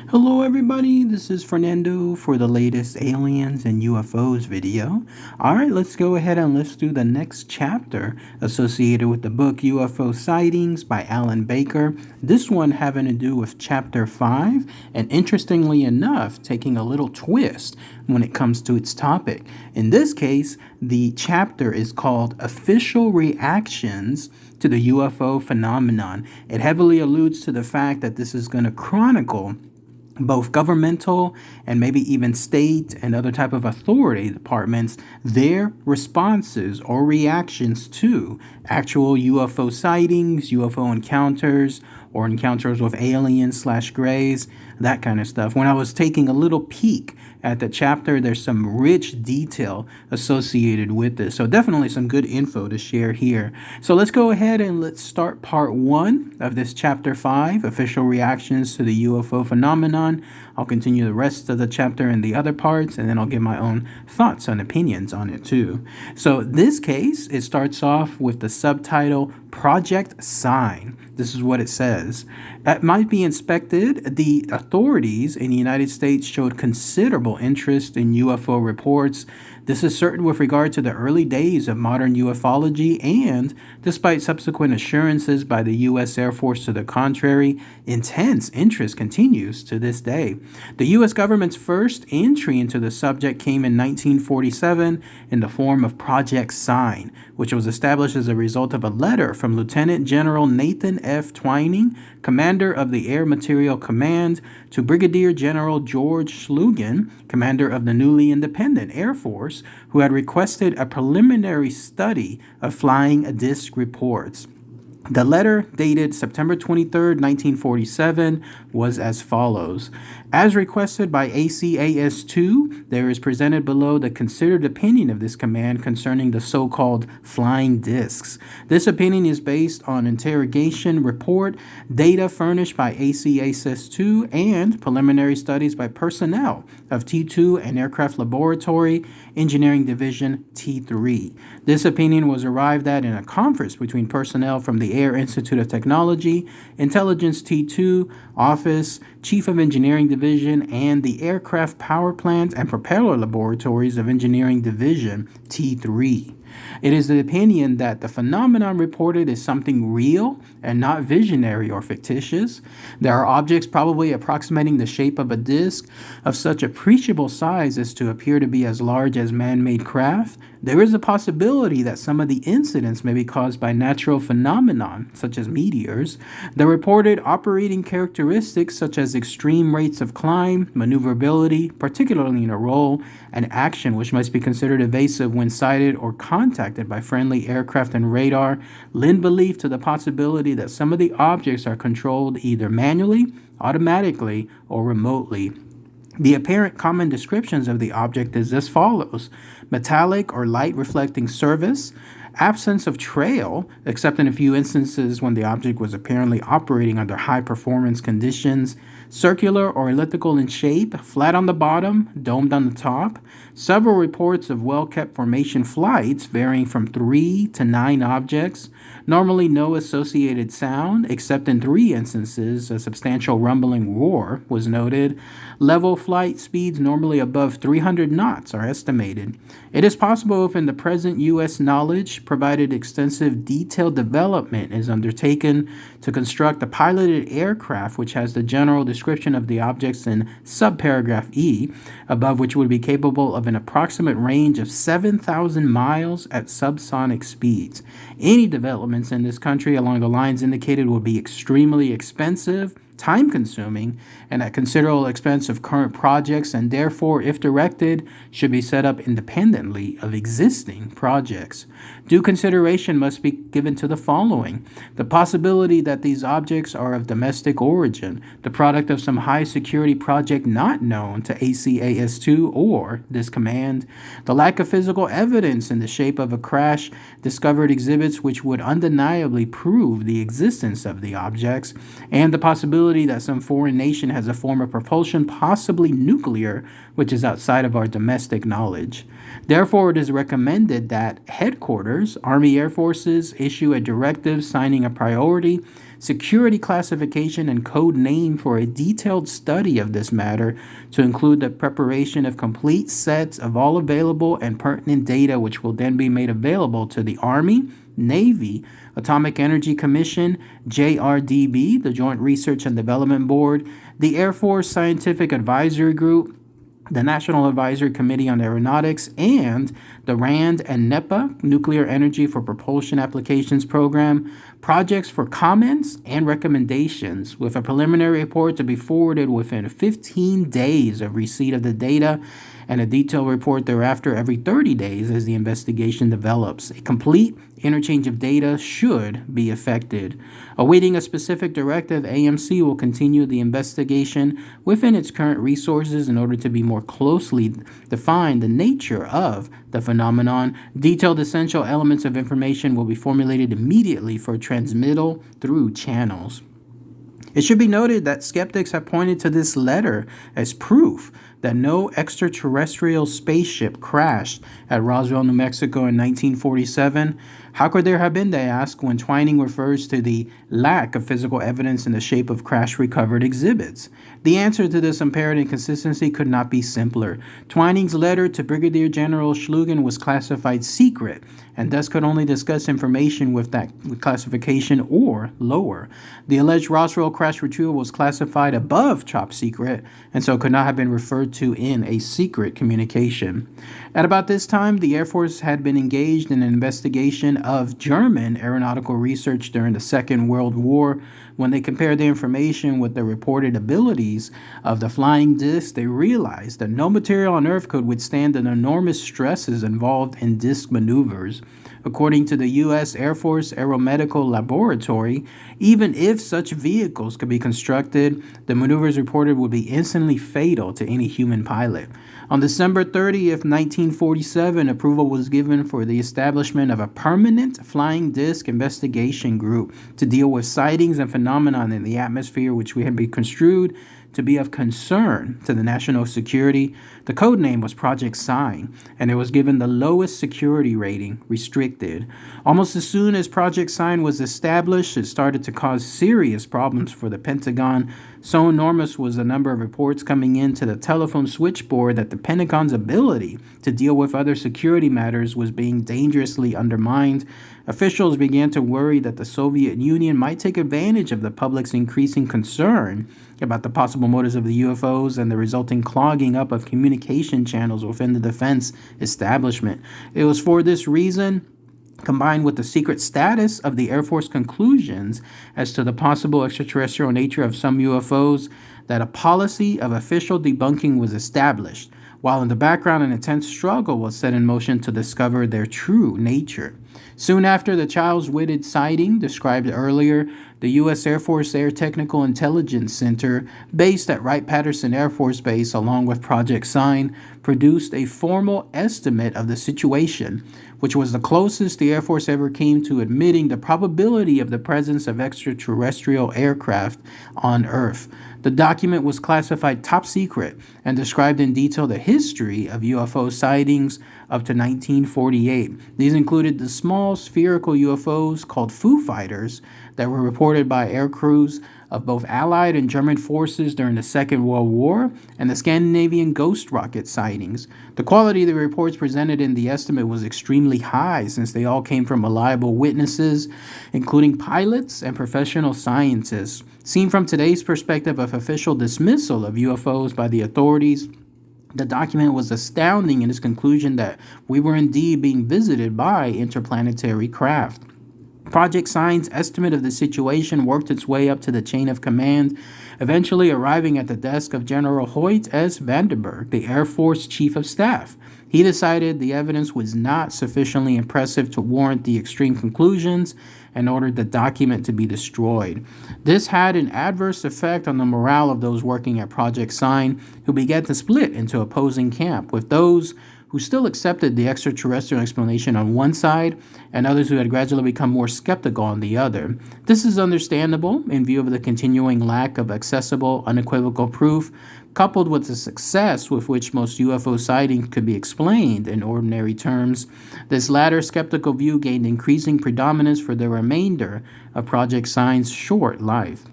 Hello everybody, this is Fernando for the latest aliens and UFOs video. Alright, let's go ahead and let's do the next chapter associated with the book UFO Sightings by Alan Baker. This one having to do with chapter 5 and interestingly enough taking a little twist when it comes to its topic. In this case, the chapter is called Official Reactions to the UFO Phenomenon. It heavily alludes to the fact that this is going to chronicle both governmental and maybe even state and other type of authority departments, their responses or reactions to actual UFO sightings, UFO encounters, or encounters with aliens/grays, that kind of stuff. When I was taking a little peek at the chapter, there's some rich detail associated with this. So definitely some good info to share here. So let's go ahead and let's start part 1 of this chapter 5, Official Reactions to the UFO Phenomenon. I'll continue the rest of the chapter and the other parts, and then I'll give my own thoughts and opinions on it too. So this case, it starts off with the subtitle, Project Sign. This is what it says. It might be inspected. The authorities in the United States showed considerable interest in UFO reports. This is certain with regard to the early days of modern ufology, and despite subsequent assurances by the U.S. Air Force to the contrary, intense interest continues to this day. The U.S. government's first entry into the subject came in 1947 in the form of Project Sign, which was established as a result of a letter from Lieutenant General Nathan F. Twining, commander of the Air Materiel Command, to Brigadier General George Schlugen, commander of the newly independent Air Force, who had requested a preliminary study of flying disc reports. The letter, dated September 23, 1947, was as follows. As requested by ACAS-2, there is presented below the considered opinion of this command concerning the so-called flying discs. This opinion is based on interrogation report, data furnished by ACAS-2, and preliminary studies by personnel of T2 and Aircraft Laboratory, Engineering Division T3. This opinion was arrived at in a conference between personnel from the Air Institute of Technology, Intelligence T2, Office, Chief of Engineering Division, and the Aircraft Power Plant and Propeller Laboratories of Engineering Division T3. It is the opinion that the phenomenon reported is something real and not visionary or fictitious. There are objects probably approximating the shape of a disk of such appreciable size as to appear to be as large as man-made craft. There is a possibility that some of the incidents may be caused by natural phenomenon, such as meteors. The reported operating characteristics, such as extreme rates of climb, maneuverability, particularly in a roll, and action which must be considered evasive when sighted or contacted by friendly aircraft and radar, lend belief to the possibility that some of the objects are controlled either manually, automatically, or remotely. The apparent common descriptions of the object is as follows: metallic or light reflecting surface, absence of trail, except in a few instances when the object was apparently operating under high performance conditions, circular or elliptical in shape, flat on the bottom, domed on the top, several reports of well-kept formation flights varying from 3 to 9 objects, normally no associated sound, except in 3 instances a substantial rumbling roar was noted. Level flight speeds normally above 300 knots are estimated. It is possible if in the present U.S. knowledge provided extensive detailed development is undertaken to construct a piloted aircraft which has the general description of the objects in subparagraph E, above which would be capable of an approximate range of 7,000 miles at subsonic speeds. Any developments in this country along the lines indicated would be extremely expensive, time-consuming, and at considerable expense of current projects, and therefore, if directed, should be set up independently of existing projects. Due consideration must be given to the following: the possibility that these objects are of domestic origin, the product of some high-security project not known to ACAS-2 or this command, the lack of physical evidence in the shape of a crash discovered exhibits which would undeniably prove the existence of the objects, and the possibility that some foreign nation has a form of propulsion, possibly nuclear, which is outside of our domestic knowledge. Therefore, it is recommended that headquarters, Army Air Forces, issue a directive signing a priority security classification and code name for a detailed study of this matter to include the preparation of complete sets of all available and pertinent data, which will then be made available to the Army, Navy, Atomic Energy Commission, JRDB, the Joint Research and Development Board, the Air Force Scientific Advisory Group, the National Advisory Committee on Aeronautics, and the RAND and NEPA, Nuclear Energy for Propulsion Applications Program, projects for comments and recommendations, with a preliminary report to be forwarded within 15 days of receipt of the data, and a detailed report thereafter every 30 days as the investigation develops. A complete interchange of data should be effected. Awaiting a specific directive, AMC will continue the investigation within its current resources in order to be more closely define the nature of the phenomenon. Detailed essential elements of information will be formulated immediately for transmittal through channels. It should be noted that skeptics have pointed to this letter as proof that no extraterrestrial spaceship crashed at Roswell, New Mexico in 1947. How could there have been, they ask, when Twining refers to the lack of physical evidence in the shape of crash-recovered exhibits? The answer to this apparent inconsistency could not be simpler. Twining's letter to Brigadier General Schlugen was classified secret, and thus could only discuss information with that classification or lower. The alleged Roswell crash retrieval was classified above top secret, and so could not have been referred to in a secret communication. At about this time, the Air Force had been engaged in an investigation of German aeronautical research during the Second World War. When they compared the information with the reported abilities of the flying disc, they realized that no material on Earth could withstand the enormous stresses involved in disc maneuvers. According to the U.S. Air Force Aeromedical Laboratory, even if such vehicles could be constructed, the maneuvers reported would be instantly fatal to any human pilot. On December 30th, 1947, approval was given for the establishment of a permanent flying disc investigation group to deal with sightings and phenomena in the atmosphere which had been construed to be of concern to the national security. The code name was Project Sign, and it was given the lowest security rating, restricted. Almost as soon as Project Sign was established, it started to cause serious problems for the Pentagon. So enormous was the number of reports coming into the telephone switchboard that the Pentagon's ability to deal with other security matters was being dangerously undermined. Officials began to worry that the Soviet Union might take advantage of the public's increasing concern about the possible motives of the UFOs and the resulting clogging up of communication channels within the defense establishment. It was for this reason, combined with the secret status of the Air Force conclusions as to the possible extraterrestrial nature of some UFOs, that a policy of official debunking was established, while in the background an intense struggle was set in motion to discover their true nature. Soon after the Child's Witted sighting described earlier, the U.S. Air Force Air Technical Intelligence Center, based at Wright-Patterson Air Force Base along with Project Sign, produced a formal estimate of the situation, which was the closest the Air Force ever came to admitting the probability of the presence of extraterrestrial aircraft on Earth. The document was classified top secret and described in detail the history of UFO sightings up to 1948. These included the small spherical UFOs called Foo Fighters that were reported by air crews of both Allied and German forces during the Second World War, and the Scandinavian ghost rocket sightings. The quality of the reports presented in the estimate was extremely high since they all came from reliable witnesses, including pilots and professional scientists. Seen from today's perspective of official dismissal of UFOs by the authorities, the document was astounding in its conclusion that we were indeed being visited by interplanetary craft. Project Sign's estimate of the situation worked its way up to the chain of command, eventually arriving at the desk of General Hoyt S. Vandenberg, the Air Force Chief of Staff. He decided the evidence was not sufficiently impressive to warrant the extreme conclusions and ordered the document to be destroyed. This had an adverse effect on the morale of those working at Project Sign, who began to split into opposing camp, with those who still accepted the extraterrestrial explanation on one side and others who had gradually become more skeptical on the other. This is understandable in view of the continuing lack of accessible, unequivocal proof, coupled with the success with which most UFO sightings could be explained in ordinary terms. This latter skeptical view gained increasing predominance for the remainder of Project Sign's short life.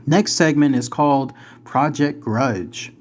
Next segment is called Project Grudge.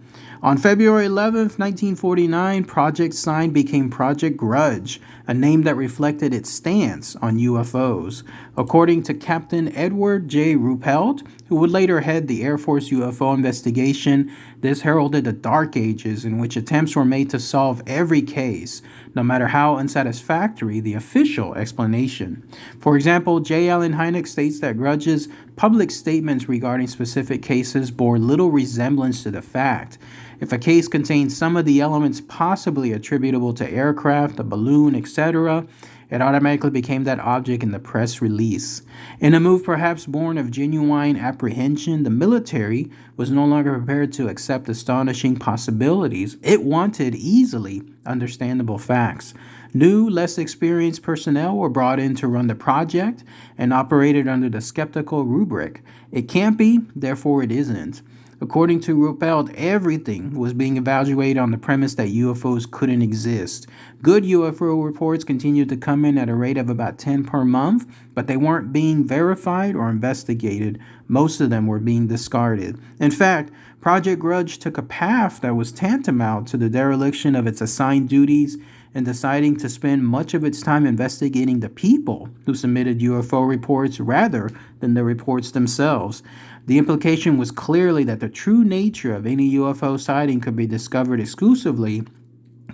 On February 11th, 1949, Project Sign became Project Grudge, a name that reflected its stance on UFOs. According to Captain Edward J. Ruppelt, who would later head the Air Force UFO investigation, this heralded the dark ages in which attempts were made to solve every case, no matter how unsatisfactory the official explanation. For example, J. Allen Hynek states that Grudge's public statements regarding specific cases bore little resemblance to the fact. If a case contained some of the elements possibly attributable to aircraft, a balloon, etc., it automatically became that object in the press release. In a move perhaps born of genuine apprehension, the military was no longer prepared to accept astonishing possibilities. It wanted easily understandable facts. New, less experienced personnel were brought in to run the project and operated under the skeptical rubric. It can't be, therefore it isn't. According to Ruppelt, everything was being evaluated on the premise that UFOs couldn't exist. Good UFO reports continued to come in at a rate of about 10 per month, but they weren't being verified or investigated. Most of them were being discarded. In fact, Project Grudge took a path that was tantamount to the dereliction of its assigned duties and deciding to spend much of its time investigating the people who submitted UFO reports rather than the reports themselves. The implication was clearly that the true nature of any UFO sighting could be discovered exclusively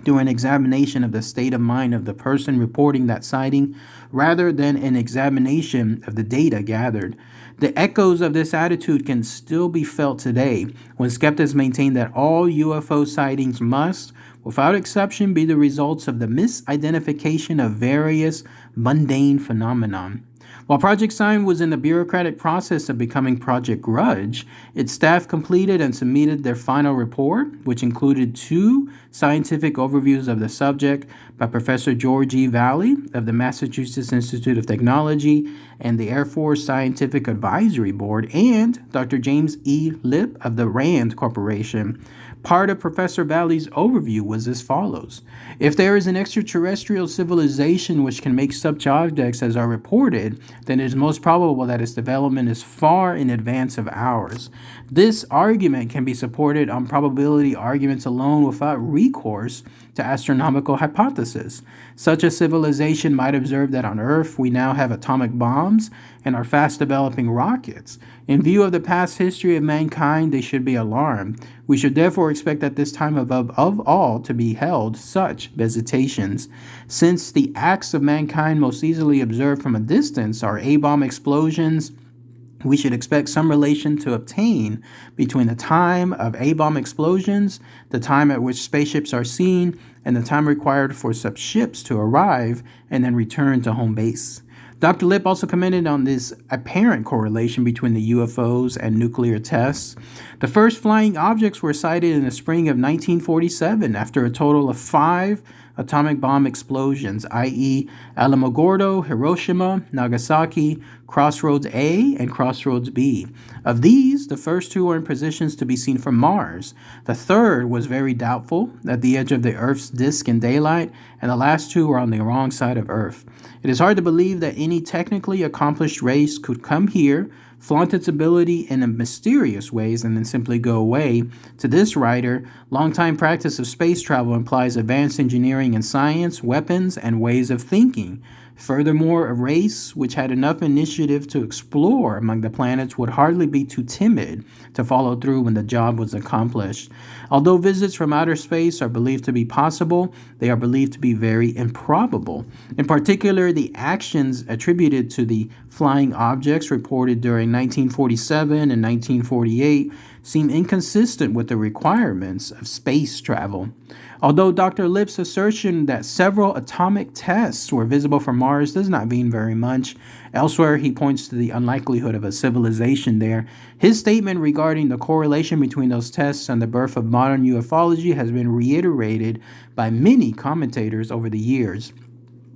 through an examination of the state of mind of the person reporting that sighting rather than an examination of the data gathered. The echoes of this attitude can still be felt today when skeptics maintain that all UFO sightings must, without exception, be the results of the misidentification of various mundane phenomena. While Project Sign was in the bureaucratic process of becoming Project Grudge, its staff completed and submitted their final report, which included 2 scientific overviews of the subject by Professor George E. Valley of the Massachusetts Institute of Technology and the Air Force Scientific Advisory Board, and Dr. James E. Lipp of the RAND Corporation. Part of Professor Valley's overview was as follows. If there is an extraterrestrial civilization which can make such objects as are reported, then it is most probable that its development is far in advance of ours. This argument can be supported on probability arguments alone without recourse to astronomical hypothesis. Such a civilization might observe that on Earth we now have atomic bombs and are fast developing rockets. In view of the past history of mankind, they should be alarmed. We should therefore expect at this time of all to be held such visitations. Since the acts of mankind most easily observed from a distance are A-bomb explosions, we should expect some relation to obtain between the time of A-bomb explosions, the time at which spaceships are seen, and the time required for such ships to arrive and then return to home base. Dr. Lipp also commented on this apparent correlation between the UFOs and nuclear tests. The first flying objects were sighted in the spring of 1947 after a total of 5 atomic bomb explosions, i.e. Alamogordo, Hiroshima, Nagasaki, Crossroads A, and Crossroads B. Of these, the first 2 were in positions to be seen from Mars. The third was very doubtful, at the edge of the Earth's disk in daylight, and the last 2 were on the wrong side of Earth. It is hard to believe that any technically accomplished race could come here, flaunt its ability in mysterious ways, and then simply go away. To this writer, longtime practice of space travel implies advanced engineering and science, weapons, and ways of thinking. Furthermore, a race which had enough initiative to explore among the planets would hardly be too timid to follow through when the job was accomplished. Although visits from outer space are believed to be possible, they are believed to be very improbable. In particular, the actions attributed to the flying objects reported during 1947 and 1948 seem inconsistent with the requirements of space travel. Although Dr. Lip's assertion that several atomic tests were visible from Mars does not mean very much, elsewhere he points to the unlikelihood of a civilization there. His statement regarding the correlation between those tests and the birth of modern ufology has been reiterated by many commentators over the years.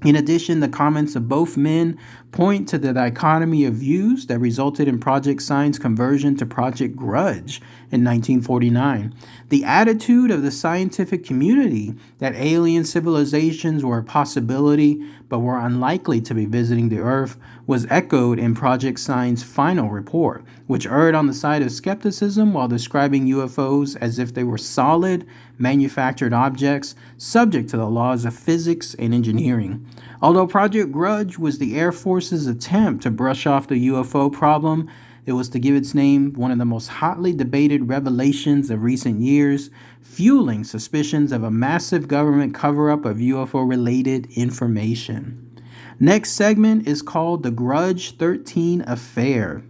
In addition, the comments of both men point to the dichotomy of views that resulted in Project Sign's conversion to Project Grudge in 1949. The attitude of the scientific community that alien civilizations were a possibility but were unlikely to be visiting the Earth was echoed in Project Sign's final report, which erred on the side of skepticism while describing UFOs as if they were solid, manufactured objects subject to the laws of physics and engineering. Although Project Grudge was the Air Force's attempt to brush off the UFO problem, it was, to give its name, one of the most hotly debated revelations of recent years, fueling suspicions of a massive government cover-up of UFO-related information. Next segment is called the Grudge 13 Affair.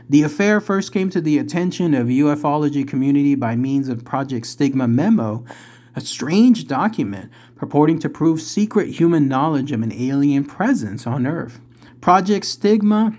The affair first came to the attention of the ufology community by means of Project Stigma Memo, a strange document purporting to prove secret human knowledge of an alien presence on Earth. Project Stigma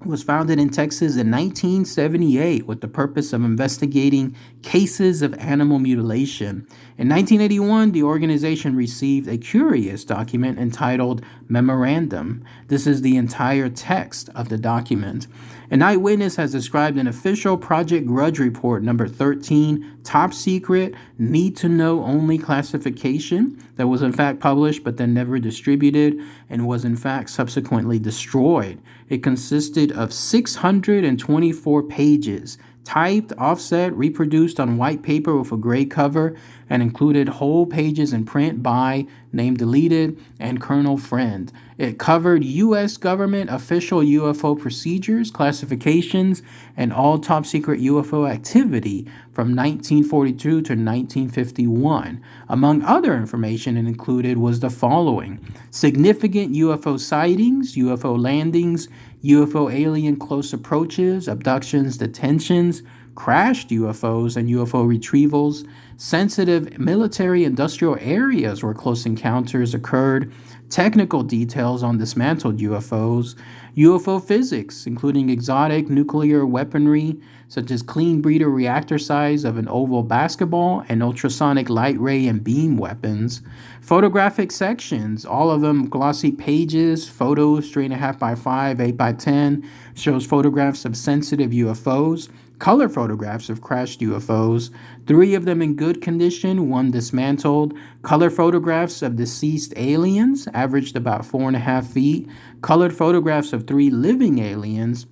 was founded in Texas in 1978 with the purpose of investigating cases of animal mutilation. In 1981, the organization received a curious document entitled Memorandum. This is the entire text of the document. An eyewitness has described an official Project Grudge report number 13, top secret, need to know only classification, that was in fact published but then never distributed and was in fact subsequently destroyed. It consisted of 624 pages, typed, offset, reproduced on white paper with a gray cover, and included whole pages in print by, name deleted, and Colonel Friend. It covered U.S. government official UFO procedures, classifications, and all top-secret UFO activity from 1942 to 1951. Among other information it included was the following: significant UFO sightings, UFO landings, UFO alien close approaches, abductions, detentions, crashed UFOs and UFO retrievals, sensitive military-industrial areas where close encounters occurred, technical details on dismantled UFOs, UFO physics, including exotic nuclear weaponry, such as clean breeder reactor size of an oval basketball and ultrasonic light ray and beam weapons, photographic sections, all of them glossy pages, photos 3.5 by 5, 8 by 10, shows photographs of sensitive UFOs, color photographs of crashed UFOs, 3 of them in good condition, 1 dismantled, color photographs of deceased aliens, averaged about 4.5 feet, colored photographs of 3 living aliens,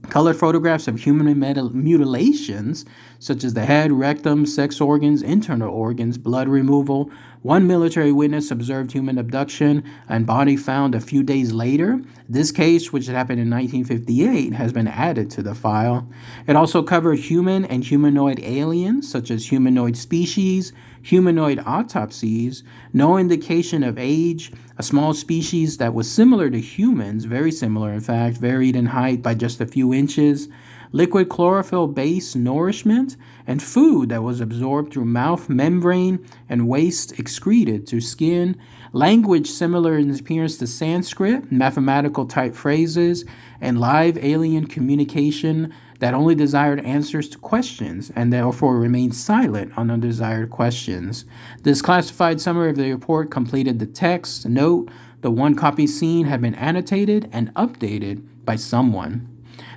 colored photographs of human mutilations, such as the head, rectum, sex organs, internal organs, blood removal. 1 military witness observed human abduction and body found a few days later. This case, which happened in 1958, has been added to the file. It also covered human and humanoid aliens, such as humanoid species, humanoid autopsies, no indication of age, a small species that was similar to humans, very similar in fact, varied in height by just a few inches, liquid chlorophyll-based nourishment, and food that was absorbed through mouth membrane and waste excreted to skin, language similar in appearance to Sanskrit, mathematical type phrases, and live alien communication that only desired answers to questions and therefore remained silent on undesired questions. This classified summary of the report completed the text. Note, the 1 copy seen had been annotated and updated by someone.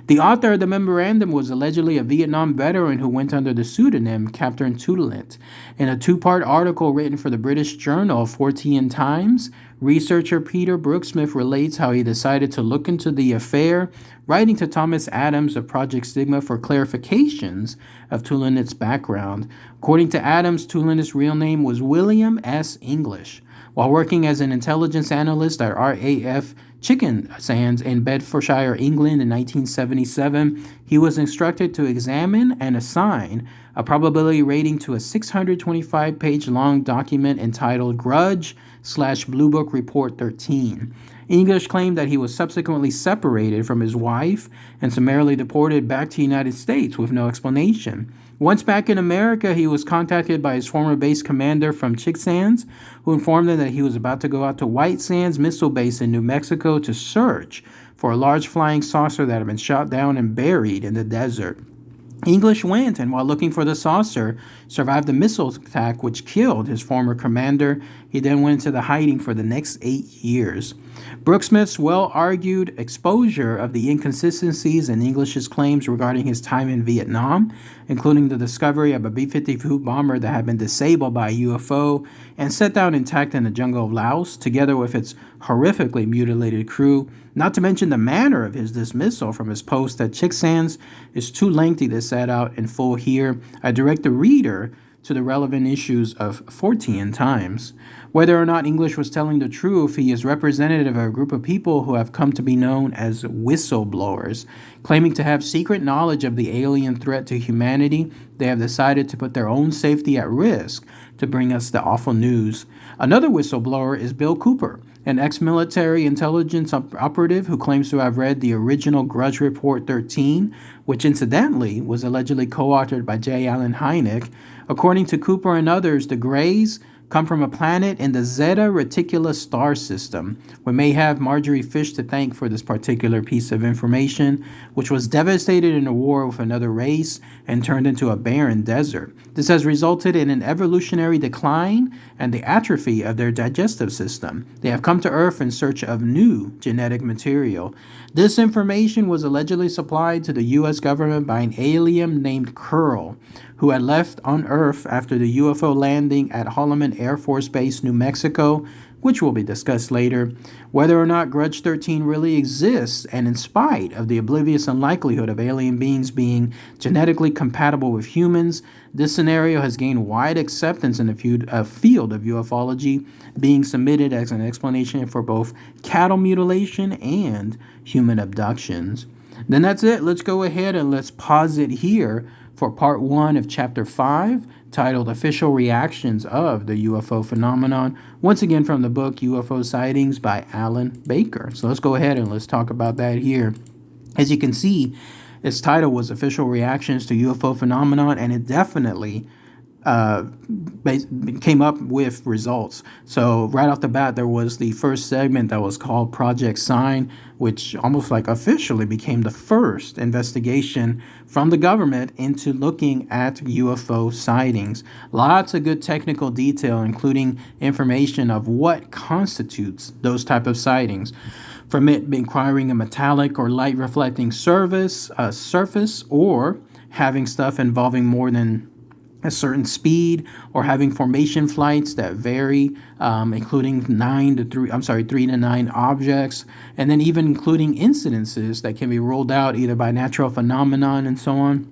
The author of the memorandum was allegedly a Vietnam veteran who went under the pseudonym Captain Tutelant. In a 2-part article written for the British Journal Fortean Times, researcher Peter Brooksmith relates how he decided to look into the affair, writing to Thomas Adams of Project Stigma for clarifications of Tulant's background. According to Adams, Tulant's real name was William S. English. While working as an intelligence analyst at RAF Chicken Sands in Bedfordshire, England in 1977, he was instructed to examine and assign a probability rating to a 625-page long document entitled Grudge/Blue Book Report 13. English claimed that he was subsequently separated from his wife and summarily deported back to the United States with no explanation. Once back in America, he was contacted by his former base commander from Chick Sands, who informed him that he was about to go out to White Sands Missile Base in New Mexico to search for a large flying saucer that had been shot down and buried in the desert. English went, and while looking for the saucer, survived the missile attack which killed his former commander. He then went into the hiding for the next 8 years. Brooksmith's well-argued exposure of the inconsistencies in English's claims regarding his time in Vietnam, including the discovery of a B-52 bomber that had been disabled by a UFO and set down intact in the jungle of Laos, together with its horrifically mutilated crew, not to mention the manner of his dismissal from his post at Chick Sands, is too lengthy to set out in full here. I direct the reader to the relevant issues of Fortean Times. Whether or not English was telling the truth, he is representative of a group of people who have come to be known as whistleblowers. Claiming to have secret knowledge of the alien threat to humanity, they have decided to put their own safety at risk to bring us the awful news. Another whistleblower is Bill Cooper, an ex-military intelligence operative who claims to have read the original Grudge Report 13, which incidentally was allegedly co-authored by J. Allen Hynek. According to Cooper and others, the Greys come from a planet in the Zeta Reticuli star system. We may have Marjorie Fish to thank for this particular piece of information, which was devastated in a war with another race and turned into a barren desert. This has resulted in an evolutionary decline and the atrophy of their digestive system. They have come to Earth in search of new genetic material. This information was allegedly supplied to the U.S. government by an alien named Curl, who had left on Earth after the UFO landing at Holloman Air Force Base, New Mexico, which will be discussed later. Whether or not Grudge 13 really exists, and in spite of the oblivious unlikelihood of alien beings being genetically compatible with humans, this scenario has gained wide acceptance in the field of ufology, being submitted as an explanation for both cattle mutilation and human abductions. Then that's it. Let's go ahead and let's pause it here for part 1 of chapter 5, titled Official Reactions of the UFO Phenomenon, once again from the book UFO Sightings by Alan Baker. So let's go ahead and let's talk about that here. As you can see, its title was Official Reactions to UFO Phenomenon, and it definitely came up with results. So right off the bat, there was the first segment that was called Project Sign, which almost like officially became the first investigation from the government into looking at UFO sightings. Lots of good technical detail, including information of what constitutes those type of sightings, from it requiring a metallic or light reflecting surface, or having stuff involving more than a certain speed, or having formation flights that vary, including 3 to 9 objects, and then even including incidences that can be ruled out either by natural phenomenon and so on.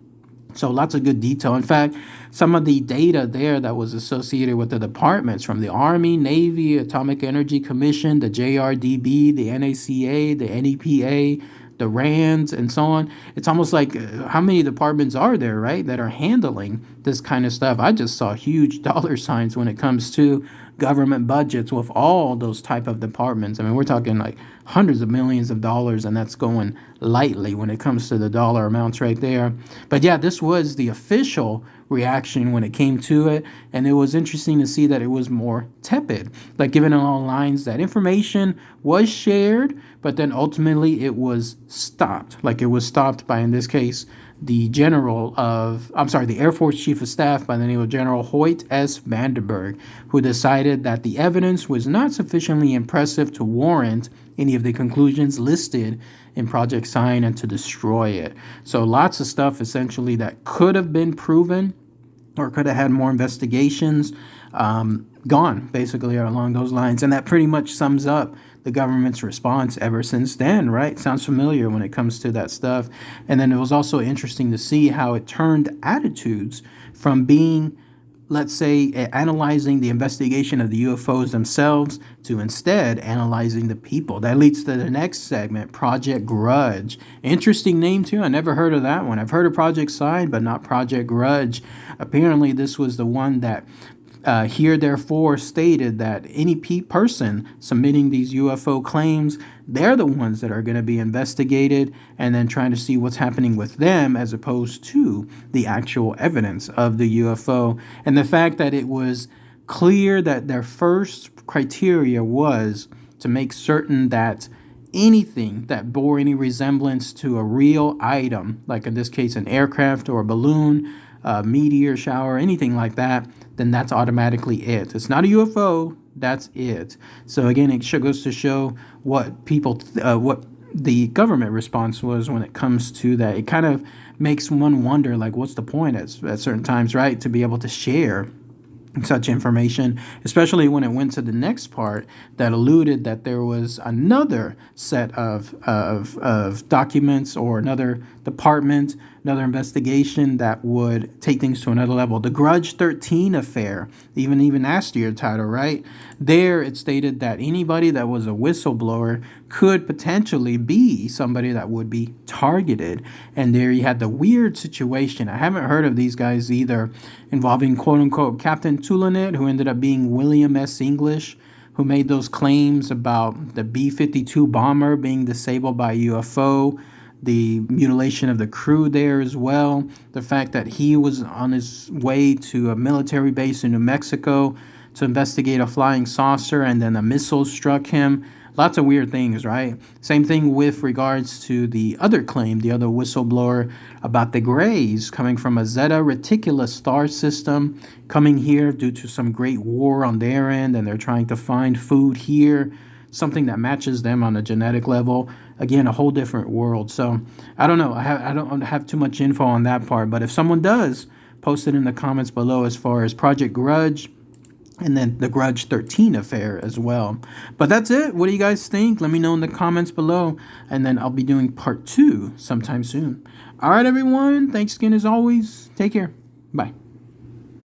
So lots of good detail. In fact, some of the data there that was associated with the departments from the Army, Navy, Atomic Energy Commission, the JRDB, the NACA, the NEPA, the RANDs, and so on. It's almost like how many departments are there, right, that are handling this kind of stuff? I just saw huge dollar signs when it comes to government budgets with all those type of departments. I mean, we're talking like hundreds of millions of dollars, and that's going lightly when it comes to the dollar amounts right there. But yeah, this was the official reaction when it came to it, and it was interesting to see that it was more tepid, like given along lines that information was shared, but then ultimately it was stopped. Like it was stopped by, in this case, the Air Force Chief of Staff by the name of General Hoyt S. Vandenberg, who decided that the evidence was not sufficiently impressive to warrant any of the conclusions listed in Project Sign and to destroy it. So lots of stuff essentially that could have been proven or could have had more investigations gone, basically, along those lines. And that pretty much sums up the government's response ever since then, right? Sounds familiar when it comes to that stuff. And then it was also interesting to see how it turned attitudes from being, let's say, analyzing the investigation of the UFOs themselves to instead analyzing the people. That leads to the next segment, Project Grudge. Interesting name, too. I never heard of that one. I've heard of Project Sign, but not Project Grudge. Apparently, this was the one that Here, therefore, stated that any person submitting these UFO claims, they're the ones that are going to be investigated and then trying to see what's happening with them as opposed to the actual evidence of the UFO. And the fact that it was clear that their first criteria was to make certain that anything that bore any resemblance to a real item, like in this case an aircraft or a balloon, a meteor shower, anything like that, then that's automatically it. It's not a UFO, that's it. So again, it goes to show what what the government response was when it comes to that. It kind of makes one wonder, like, what's the point at certain times, right? To be able to share such information, especially when it went to the next part that alluded that there was another set of documents or another department, another investigation that would take things to another level. The Grudge 13 affair, even asked your title, right? There it stated that anybody that was a whistleblower could potentially be somebody that would be targeted. And there you had the weird situation. I haven't heard of these guys either, involving quote unquote Captain Tulanet, who ended up being William S. English, who made those claims about the B-52 bomber being disabled by a UFO, the mutilation of the crew there as well, the fact that he was on his way to a military base in New Mexico to investigate a flying saucer and then a missile struck him. Lots of weird things, right? Same thing with regards to the other claim, the other whistleblower about the Greys coming from a Zeta Reticula star system, coming here due to some great war on their end, and they're trying to find food here, something that matches them on a genetic level. Again, a whole different world. So I don't know. I don't have too much info on that part, but if someone does, post it in the comments below as far as Project Grudge and then the Grudge 13 affair as well. But that's it. What do you guys think? Let me know in the comments below, and then I'll be doing part 2 sometime soon. All right, everyone. Thanks again as always. Take care. Bye.